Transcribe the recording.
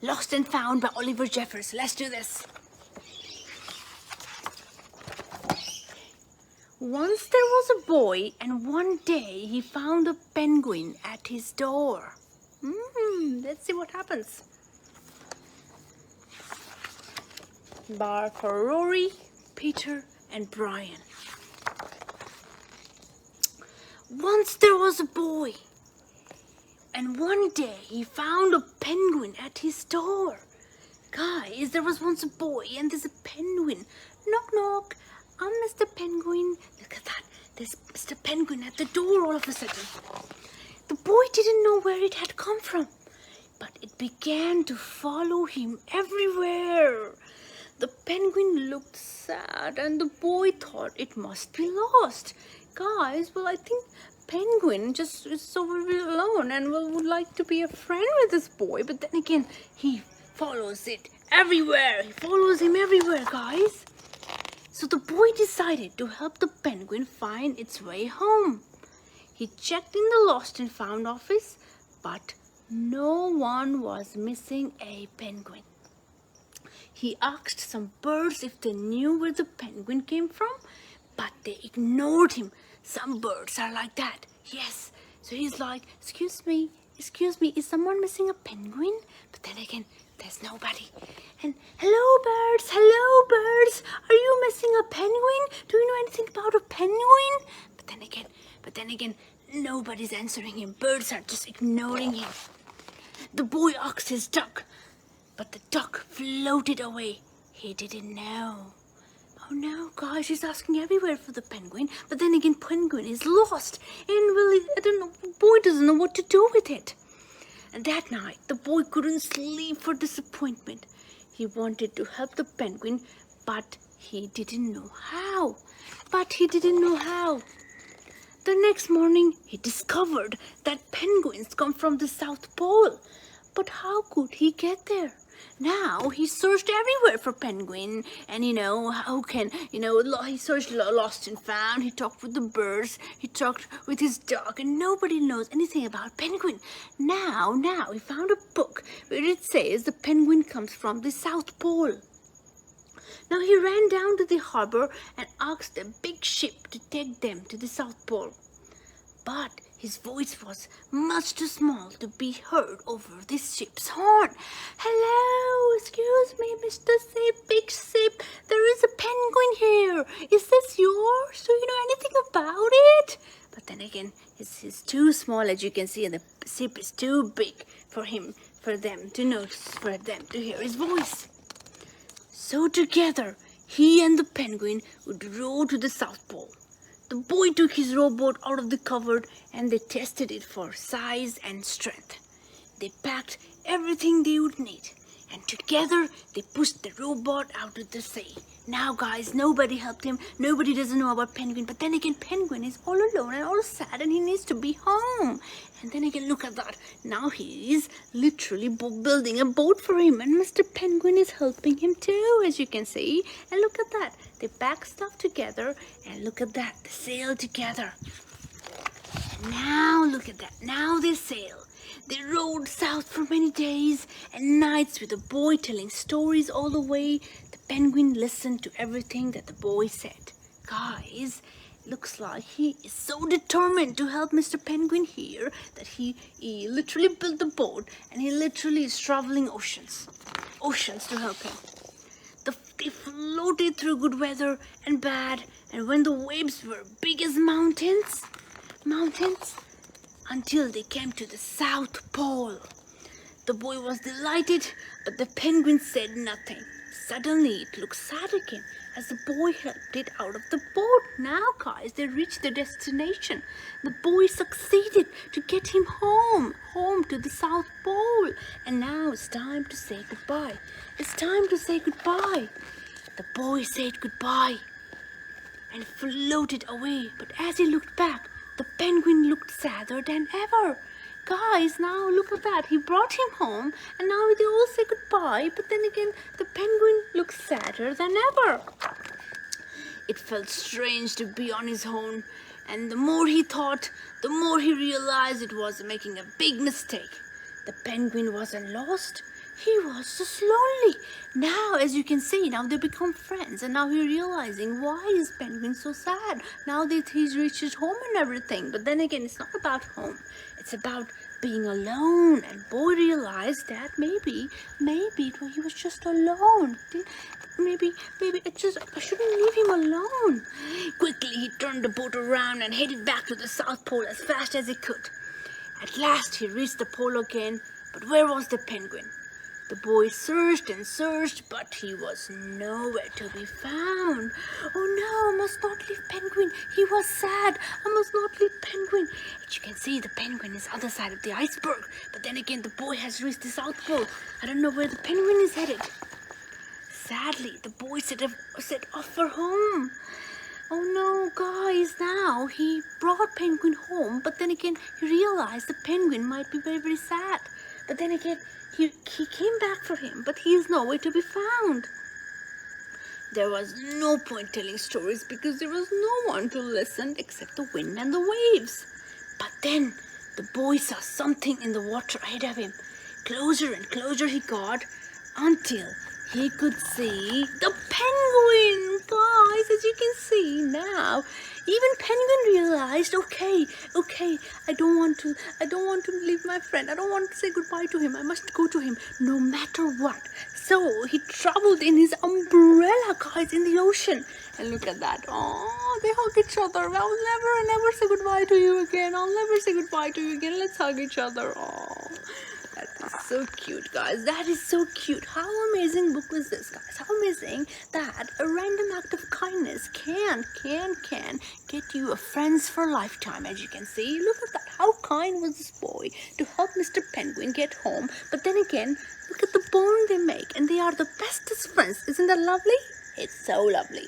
Lost and Found by Oliver Jeffers. Let's do this. Once there was a boy, and one day he found a penguin at his door. Let's see what happens. Bar for Rory, Peter, and Brian. Once there was a boy, and one day he found a penguin at his door. Guys, there was once a boy and there's a penguin. Knock, knock. I'm Mr. Penguin. Look at that. There's Mr. Penguin at the door all of a sudden. The boy didn't know where it had come from, but it began to follow him everywhere. The penguin looked sad and the boy thought it must be lost. Guys, well, I think penguin just is so very alone and would like to be a friend with this boy, but then again he follows it everywhere. He follows him everywhere, guys. So the boy decided to help the penguin find its way home. He checked in the Lost and Found office, but no one was missing a penguin. He asked some birds if they knew where the penguin came from, but they ignored him. Some birds are like that. Yes. So he's like, excuse me, is someone missing a penguin? But then again, there's nobody. And hello birds, are you missing a penguin? Do you know anything about a penguin? But then again, nobody's answering him. Birds are just ignoring him. The boy asked his duck, but the duck floated away. He didn't know. Oh no, guys, he's asking everywhere for the penguin, but then again, penguin is lost, and well, I don't know, the boy doesn't know what to do with it. And that night, the boy couldn't sleep for disappointment. He wanted to help the penguin, but he didn't know how. The next morning, he discovered that penguins come from the South Pole. But how could he get there? Now he searched everywhere for penguin, and he searched Lost and Found. He talked with the birds, he talked with his dog, and nobody knows anything about penguin. Now he found a book where it says the penguin comes from the South Pole. Now he ran down to the harbor and asked a big ship to take them to the South Pole. But his voice was much too small to be heard over this ship's horn. Hello, excuse me, Mr. Big Ship. There is a penguin here. Is this yours? Do you know anything about it? But then again, it's too small, as you can see, and the ship is too big for them to hear his voice. So together, he and the penguin would row to the South Pole. The boy took his rowboat out of the cupboard and they tested it for size and strength. They packed everything they would need, and together they pushed the rowboat out of the sea. Now, guys, nobody helped him. Nobody doesn't know about penguin. But then again, penguin is all alone and all sad and he needs to be home. And then again, look at that. Now he is literally building a boat for him. And Mr. Penguin is helping him too, as you can see. And look at that. They pack stuff together. And look at that. They sail together. And now, look at that. Now they sail. They rowed south for many days and nights with the boy telling stories all the way. The penguin listened to everything that the boy said. Guys, looks like he is so determined to help Mr. Penguin here that he literally built the boat and he literally is traveling oceans to help him. They floated through good weather and bad, and when the waves were big as mountains, until they came to the South Pole. The boy was delighted, but the penguin said nothing. Suddenly, it looked sad again as the boy helped it out of the boat. Now, guys, they reached their destination. The boy succeeded to get him home to the South Pole. And now it's time to say goodbye. The boy said goodbye and floated away. But as he looked back, the penguin looked sadder than ever. Guys, now look at that. He brought him home and now they all say goodbye. But then again, the penguin looks sadder than ever. It felt strange to be on his own. And the more he thought, the more he realized it was making a big mistake. The penguin wasn't lost. he was just lonely. Now, as you can see, now they become friends, and now he's realizing why is Penguin so sad. Now that he's reached his home and everything, but then again, it's not about home. It's about being alone. And boy realized that maybe he was just alone. Maybe I shouldn't leave him alone. Quickly, he turned the boat around and headed back to the South Pole as fast as he could. At last, he reached the pole again, but where was the penguin? The boy searched and searched, but he was nowhere to be found. Oh no, I must not leave Penguin. He was sad. I must not leave Penguin. As you can see, the penguin is other side of the iceberg. But then again, the boy has reached the South Pole. I don't know where the penguin is headed. Sadly, the boy set off for home. Oh no, guys, now he brought Penguin home, but then again, he realized the penguin might be very, very sad. But then again, he came back for him, but he is nowhere to be found. There was no point telling stories because there was no one to listen except the wind and the waves. But then the boy saw something in the water ahead of him. Closer and closer he got until he could see the penguin. Guys, as you can see now, even Penguin realized, okay, I don't want to leave my friend. I don't want to say goodbye to him. I must go to him no matter what. So he traveled in his umbrella, guys, in the ocean. And look at that. Oh, they hug each other. I'll never say goodbye to you again. I'll never say goodbye to you again. Let's hug each other. Oh, that is so cute, guys. That is so cute. How amazing book was this, guys? How amazing that a random act of kindness can get you a friends for lifetime. As you can see, look at that. How kind was this boy to help Mr. Penguin get home? But then again, look at the bond they make, and they are the bestest friends. Isn't that lovely? It's so lovely.